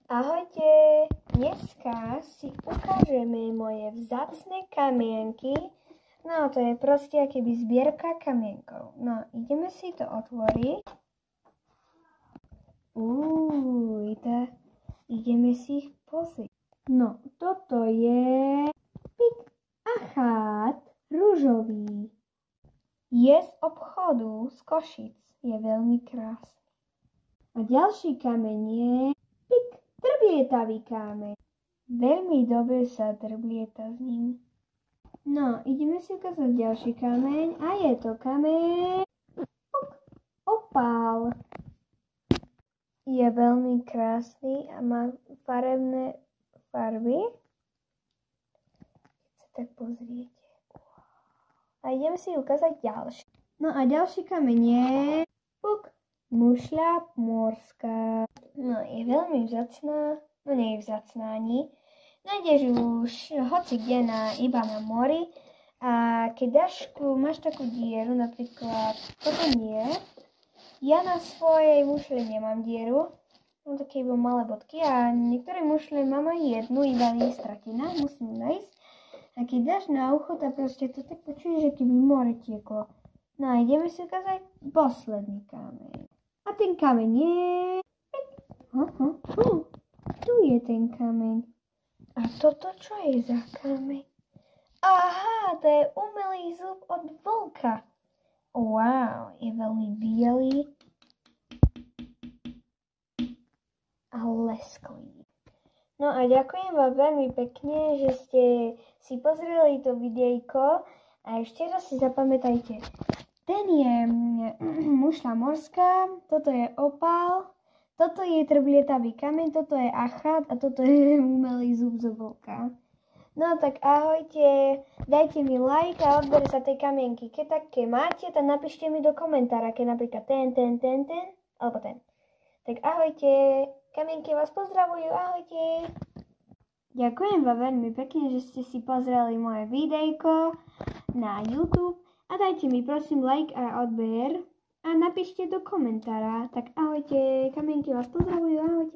Ahojte, dneska si ukážeme moje vzácne kamienky. No, to je proste akoby zbierka kamienkov. No, ideme si to otvoriť. Ideme si ich pozrieť. No, toto je pik achát ružový. Je z obchodu z Košic. Je veľmi krásny. A ďalší kameň je pik drblietavý kameň. Veľmi dobre sa drblieta s ním. No, ideme si ukázať ďalší kameň a je to kameň opál. Je veľmi krásny a má farebné farby. Keď sa tak pozriete. A ideme si ukázať ďalší. No a ďalší kameň je mušľa morská. No, je veľmi vzácna, no nie je vzácna ani. Nájdeš už hoci kde iba na mori. A keď máš takú dieru, napríklad toto nie. Ja na svojej mušli nemám dieru. Mám také iba malé bodky a niektoré mušle mám aj jednu, iba je stratená, musím nájsť. A keď dáš na ucho, tak proste to tak počuješ, že keby more tieklo. No a ideme si ukázať posledný kameň. A ten kameň je... Tu je ten kameň. A toto čo je za kameň? Aha, to je umelý zub od vlka. Wow, je veľmi biely a lesklý. No a ďakujem vám veľmi pekne, že ste si pozreli to videjko a ešte raz si zapamätajte. Ten je mušľa morská, toto je opál, toto je drblietavý kameň, toto je achát a toto je umelý zub zo vlka. No tak ahojte, dajte mi like a odber sa tej kamienky. Keď také máte, tak napíšte mi do komentára, keď napríklad ten, alebo ten. Tak ahojte, kamienky vás pozdravujú, ahojte. Ďakujem vám veľmi pekne, že ste si pozreli moje videjko na YouTube. A dajte mi prosím like a odber a napíšte do komentára. Tak ahojte, kamienky vás pozdravujú, ahojte.